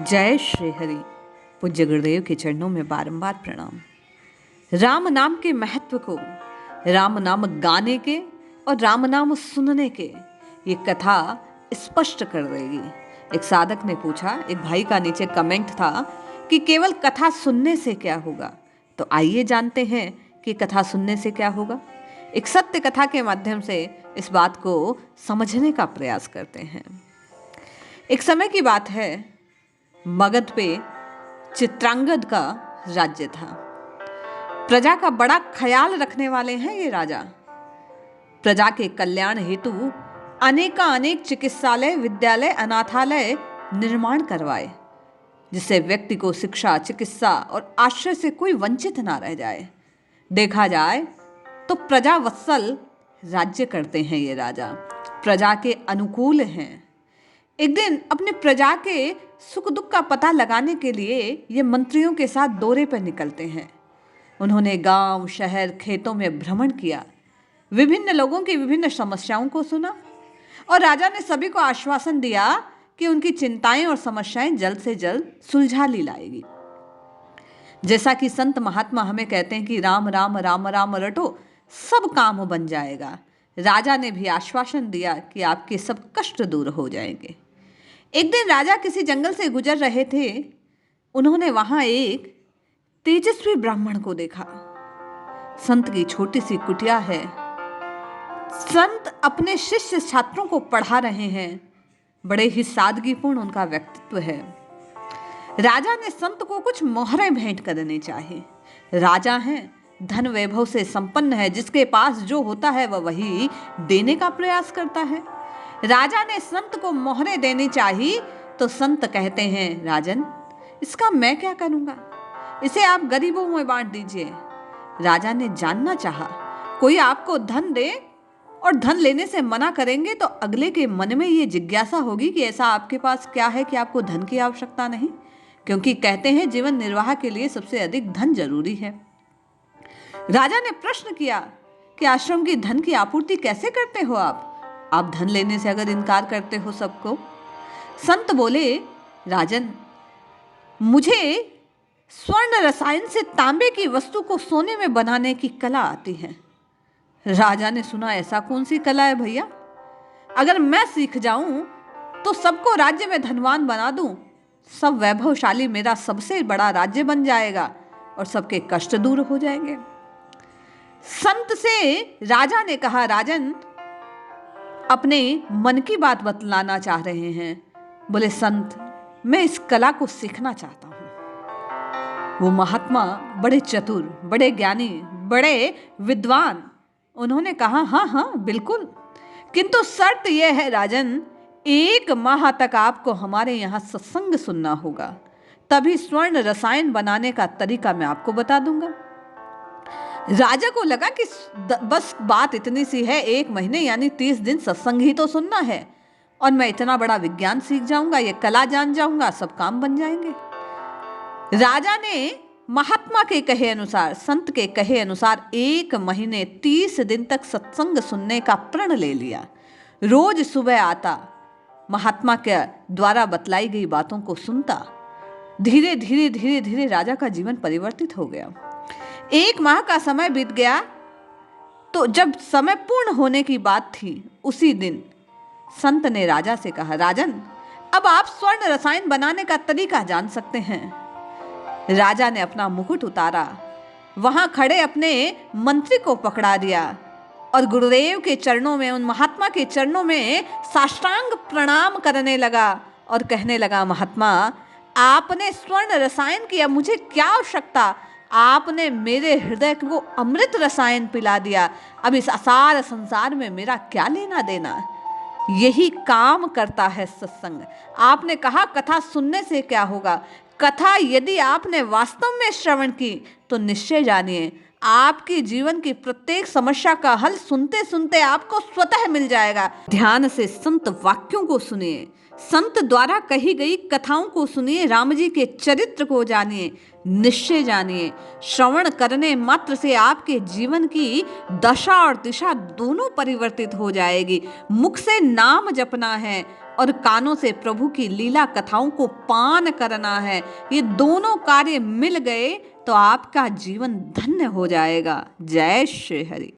जय श्री हरि। पूज्य गुरुदेव के चरणों में बारंबार प्रणाम। राम नाम के महत्व को, राम नाम गाने के और राम नाम सुनने के ये कथा स्पष्ट कर देगी। एक साधक ने पूछा, एक भाई का नीचे कमेंट था कि केवल कथा सुनने से क्या होगा। तो आइए जानते हैं कि कथा सुनने से क्या होगा। एक सत्य कथा के माध्यम से इस बात को समझने का प्रयास करते हैं। एक समय की बात है, मगध पे चित्रांगद का राज्य था। प्रजा का बड़ा ख्याल रखने वाले हैं ये राजा। प्रजा के कल्याण हेतु अनेक चिकित्सालय, विद्यालय, अनाथालय निर्माण करवाए, जिससे व्यक्ति को शिक्षा, चिकित्सा और आश्रय से कोई वंचित ना रह जाए। देखा जाए तो प्रजा वत्सल राज्य करते हैं ये राजा, प्रजा के अनुकूल हैं। एक दिन अपने प्रजा के सुख दुख का पता लगाने के लिए ये मंत्रियों के साथ दौरे पर निकलते हैं। उन्होंने गांव, शहर, खेतों में भ्रमण किया, विभिन्न लोगों की विभिन्न समस्याओं को सुना और राजा ने सभी को आश्वासन दिया कि उनकी चिंताएं और समस्याएं जल्द से जल्द सुलझा ली लाएगी। जैसा कि संत महात्मा हमें कहते हैं कि राम राम राम राम रटो, सब काम बन जाएगा। राजा ने भी आश्वासन दिया कि आपके सब कष्ट दूर हो जाएंगे। एक दिन राजा किसी जंगल से गुजर रहे थे। उन्होंने वहां एक तेजस्वी ब्राह्मण को देखा। संत की छोटी सी कुटिया है। संत अपने शिष्य छात्रों को पढ़ा रहे हैं। बड़े ही सादगीपूर्ण उनका व्यक्तित्व है। राजा ने संत को कुछ मोहरें भेंट करनी चाहिए। राजा हैं, धन वैभव से संपन्न है, जिसके पास जो होता है वह वही देने का प्रयास करता है। राजा ने संत को मोहरें देनी चाहिए तो संत कहते हैं, राजन इसका मैं क्या करूंगा, इसे आप गरीबों में बांट दीजिए। राजा ने जानना चाहा, कोई आपको धन दे और धन लेने से मना करेंगे तो अगले के मन में ये जिज्ञासा होगी कि ऐसा आपके पास क्या है कि आपको धन की आवश्यकता नहीं, क्योंकि कहते हैं जीवन निर्वाह के लिए सबसे अधिक धन जरूरी है। राजा ने प्रश्न किया कि आश्रम की धन की आपूर्ति कैसे करते हो आप धन लेने से अगर इनकार करते हो सबको। संत बोले, राजन मुझे स्वर्ण रसायन से तांबे की वस्तु को सोने में बनाने की कला आती है। राजा ने सुना, ऐसा कौन सी कला है भैया, अगर मैं सीख जाऊं तो सबको राज्य में धनवान बना दूं, सब वैभवशाली मेरा सबसे बड़ा राज्य बन जाएगा और सबके कष्ट दूर हो जाएंगे। संत से राजा ने कहा, राजन अपने मन की बात बतलाना चाह रहे हैं। बोले, संत मैं इस कला को सीखना चाहता हूं। वो महात्मा बड़े चतुर, बड़े ज्ञानी, बड़े विद्वान। उन्होंने कहा, हाँ बिल्कुल, किंतु शर्त यह है राजन, 1 माह तक आपको हमारे यहाँ सत्संग सुनना होगा, तभी स्वर्ण रसायन बनाने का तरीका मैं आपको बता दूंगा। राजा को लगा कि बस बात इतनी सी है, 1 महीने यानी 30 दिन सत्संग ही तो सुनना है और मैं इतना बड़ा विज्ञान सीख जाऊंगा, ये कला जान जाऊंगा, सब काम बन जाएंगे। राजा ने महात्मा के कहे अनुसार, संत के कहे अनुसार 1 महीने 30 दिन तक सत्संग सुनने का प्रण ले लिया। रोज सुबह आता, महात्मा के द्वारा बतलाई गई बातों को सुनता। धीरे धीरे राजा का जीवन परिवर्तित हो गया। 1 माह का समय बीत गया तो जब समय पूर्ण होने की बात थी, उसी दिन संत ने राजा से कहा, राजन अब आप स्वर्ण रसायन बनाने का तरीका जान सकते हैं। राजा ने अपना मुकुट उतारा, वहां खड़े अपने मंत्री को पकड़ा दिया और गुरुदेव के चरणों में, उन महात्मा के चरणों में साष्टांग प्रणाम करने लगा और कहने लगा, महात्मा आपने स्वर्ण रसायन की, अब मुझे क्या आवश्यकता, आपने मेरे हृदय को अमृत रसायन पिला दिया, अब इस असार संसार में मेरा क्या लेना देना। यही काम करता है सत्संग। आपने कहा कथा सुनने से क्या होगा, कथा यदि आपने वास्तव में श्रवण की तो निश्चय जानिए आपकी जीवन की प्रत्येक समस्या का हल सुनते सुनते आपको स्वतः मिल जाएगा। ध्यान से संत वाक्यों को सुनिए, संत द्वारा कही गई कथाओं को सुनिए, राम जी के चरित्र को जानिए, निश्चय जानिए। श्रवण करने मात्र से आपके जीवन की दशा और दिशा दोनों परिवर्तित हो जाएगी। मुख से नाम जपना है, और कानों से प्रभु की लीला कथाओं को पान करना है, ये दोनों कार्य मिल गए तो आपका जीवन धन्य हो जाएगा। जय श्री हरि।